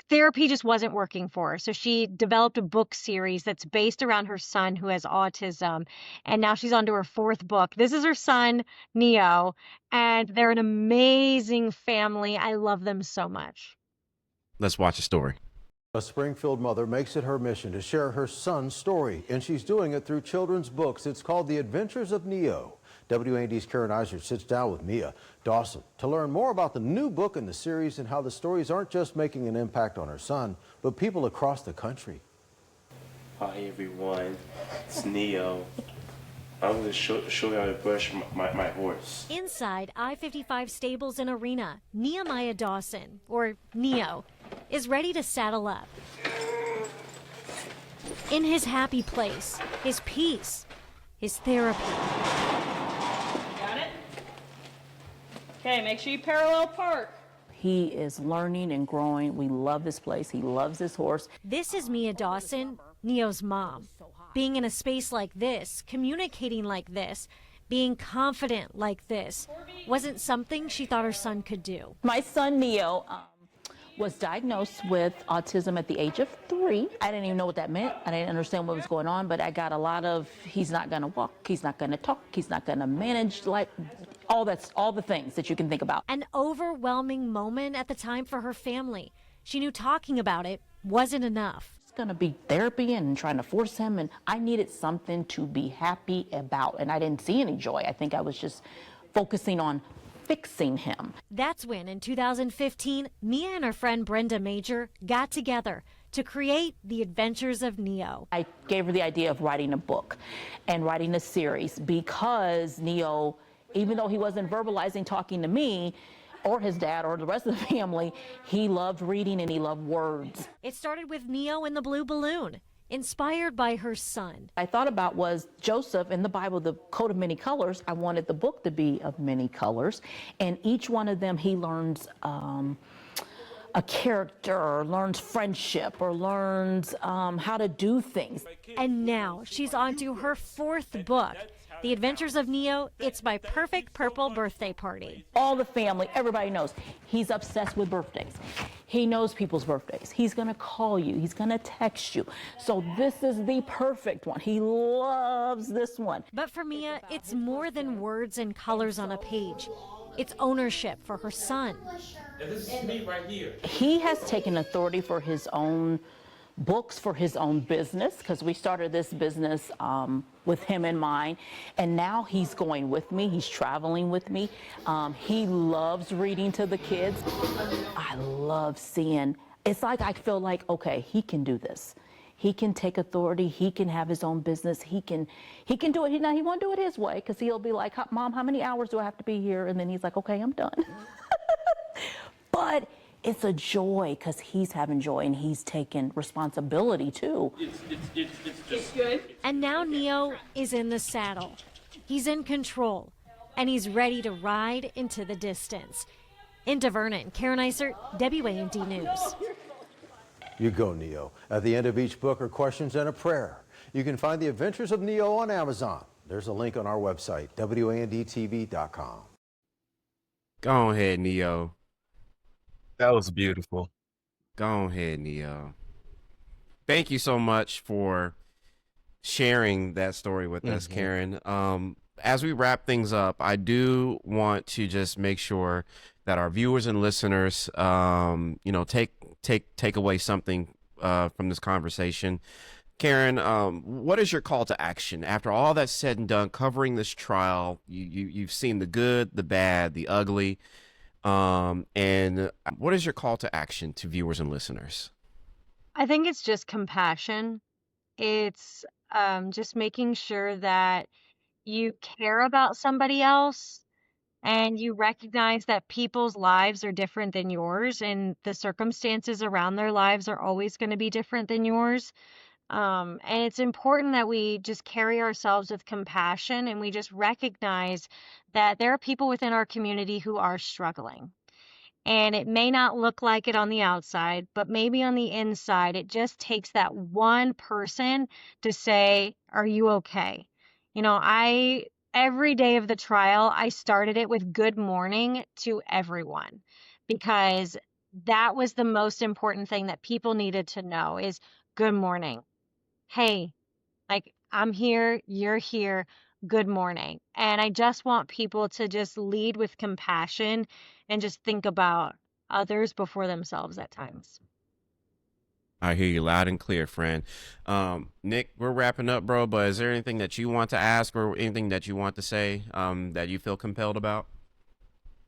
B: therapy just wasn't working for her. So she developed a book series that's based around her son who has autism. And now she's on to her fourth book. This is her son, Neo, and they're an amazing family. I love them so much.
A: Let's watch a story.
F: A Springfield mother makes it her mission to share her son's story, and she's doing it through children's books. It's called The Adventures of Neo. WAND's Caryn Eisert sits down with Mia Dawson to learn more about the new book in the series and how the stories aren't just making an impact on her son, but people across the country.
G: Hi everyone, it's Neo. I'm going to show you how to brush my horse.
H: Inside I-55 Stables and Arena, Nehemiah Dawson, or Neo, is ready to saddle up. In his happy place, his peace, his therapy.
I: Got it? Okay, make sure you parallel park.
J: He is learning and growing. We love this place. He loves his horse.
H: This is Mia Dawson, Neo's mom. Being in a space like this, communicating like this, being confident like this, wasn't something she thought her son could do.
J: My son, Neo, was diagnosed with autism at the age of 3. I didn't even know what that meant. I didn't understand what was going on, but I got a lot of, he's not going to walk, he's not going to talk, he's not going to manage, like, all the things that you can think about.
H: An overwhelming moment at the time for her family. She knew talking about it wasn't enough.
J: It's going to be therapy and trying to force him, and I needed something to be happy about, and I didn't see any joy. I think I was just focusing on fixing him.
H: That's when, in 2015, Mia and her friend Brenda Major got together to create The Adventures of Neo.
J: I gave her the idea of writing a book and writing a series because Neo, even though he wasn't verbalizing talking to me or his dad or the rest of the family, he loved reading and he loved words.
H: It started with Neo and the Blue Balloon, inspired by her son.
J: I thought about was Joseph in the Bible, the coat of many colors. I wanted the book to be of many colors, and each one of them he learns a character, or learns friendship, or learns how to do things.
H: And now she's on to her 4th book, The Adventures of Neo. It's my perfect purple birthday party.
J: All the family, everybody knows he's obsessed with birthdays. He knows people's birthdays. He's gonna call you, he's gonna text you. So this is the perfect one. He loves this one.
H: But for Mia, it's more than words and colors on a page. It's ownership for her son.
G: And this is me right here.
J: He has taken authority for his own books, for his own business, because we started this business with him in mind, and now he's going with me, he's traveling with me. He loves reading to the kids. I love seeing, it's like I feel like, okay, he can do this. He can take authority, he can have his own business, he can do it. Now he won't do it his way, because he'll be like, Mom, how many hours do I have to be here? And then he's like, okay, I'm done. But it's a joy because he's having joy and he's taking responsibility too.
I: It's good.
H: And now Neo is in the saddle. He's in control, and he's ready to ride into the distance. In Vernon, Caryn Eisert, WAND News.
F: You go, Neo. At the end of each book are questions and a prayer. You can find The Adventures of Neo on Amazon. There's a link on our website, WANDTV.com.
A: Go ahead, Neo.
C: That was beautiful.
A: Go ahead, Neo. Thank you so much for sharing that story with us, Caryn. As we wrap things up, I do want to just make sure that our viewers and listeners, take away something from this conversation. Caryn, what is your call to action after all that's said and done, covering this trial? You've seen the good, the bad, the ugly. And what is your call to action to viewers and listeners?
B: I think it's just compassion. It's just making sure that you care about somebody else and you recognize that people's lives are different than yours and the circumstances around their lives are always going to be different than yours. And it's important that we just carry ourselves with compassion and we just recognize that there are people within our community who are struggling. And it may not look like it on the outside, but maybe on the inside, it just takes that one person to say, are you okay? Every day of the trial, I started it with good morning to everyone because that was the most important thing that people needed to know is good morning. Hey, I'm here, you're here, good morning. And I just want people to just lead with compassion and just think about others before themselves at times.
A: I hear you loud and clear, friend. Nick, we're wrapping up, bro, but is there anything that you want to ask or anything that you want to say that you feel compelled about?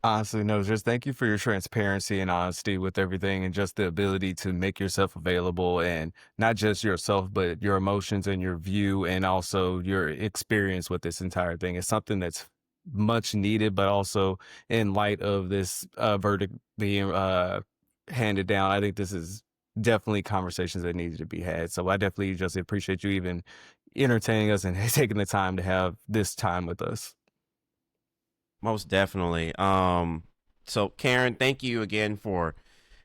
C: Honestly, no, just thank you for your transparency and honesty with everything and just the ability to make yourself available and not just yourself, but your emotions and your view and also your experience with this entire thing. It's something that's much needed, but also in light of this verdict being handed down, I think this is definitely conversations that needed to be had. So I definitely just appreciate you even entertaining us and taking the time to have this time with us.
A: Most definitely. So Caryn, thank you again for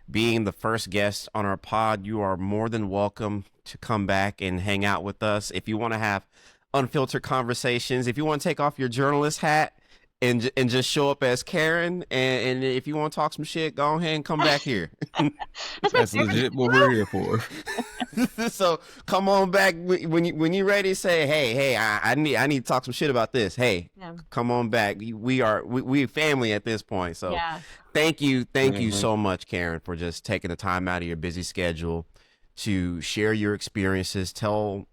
A: being the first guest on our pod. You are more than welcome to come back and hang out with us. If you want to have unfiltered conversations, if you want to take off your journalist hat and just show up as Caryn, and if you want to talk some shit, go ahead and come back here.
C: That's legit what we're here for.
A: So come on back when you're ready. Say, hey, I need to talk some shit about this. Hey, come on back. We family at this point. So
B: Yeah.
A: thank you so much, Caryn, for just taking the time out of your busy schedule to share your experiences, tell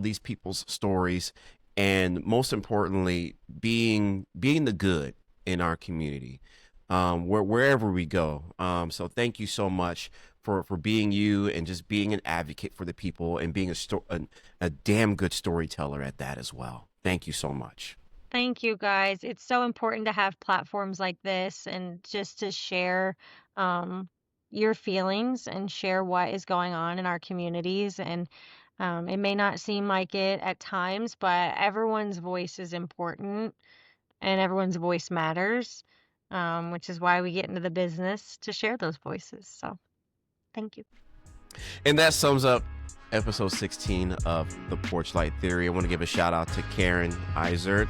A: these people's stories, and most importantly, being the good in our community, wherever we go. So thank you so much for being you and just being an advocate for the people and being a damn good storyteller at that as well. Thank you so much.
B: Thank you, guys. It's so important to have platforms like this and just to share your feelings and share what is going on in our communities. And it may not seem like it at times, but everyone's voice is important and everyone's voice matters, which is why we get into the business to share those voices. So thank you.
A: And that sums up episode 16 of the Porch Light Theory. I want to give a shout out to Caryn Eisert,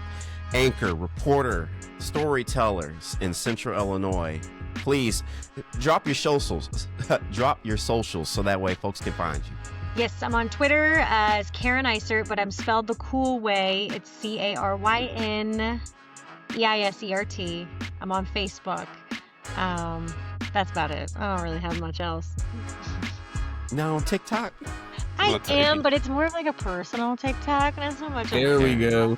A: anchor, reporter, storytellers in Central Illinois. Please drop your socials, so that way folks can find you.
B: Yes, I'm on Twitter as Caryn Eisert, but I'm spelled the cool way. It's CarynEisert. I'm on Facebook. That's about it. I don't really have much else.
A: Now on TikTok?
B: I am, but it's more of like a personal TikTok, not so much.
C: There we go.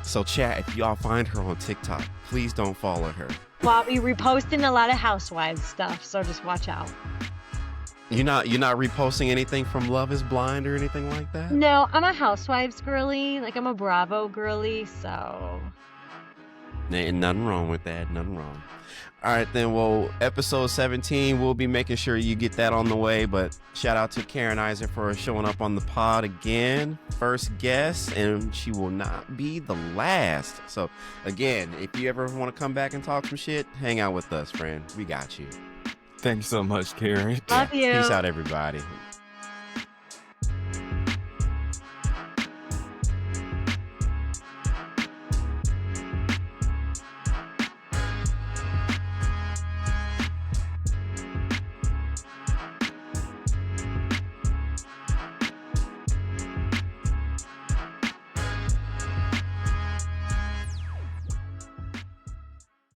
A: So chat, if y'all find her on TikTok, please don't follow her.
B: Well, I'll be reposting a lot of housewives stuff, so just watch out.
A: You're not reposting anything from Love is Blind or anything like that?
B: No, I'm a housewives girly. Like, I'm a Bravo girly, so.
A: Ain't nothing wrong with that. Nothing wrong. All right, then. Well, episode 17, we'll be making sure you get that on the way. But shout out to Caryn Eisert for showing up on the pod again. First guest, and she will not be the last. So, again, if you ever want to come back and talk some shit, hang out with us, friend. We got you.
C: Thanks so much, Caryn.
B: Love you.
A: Peace out, everybody.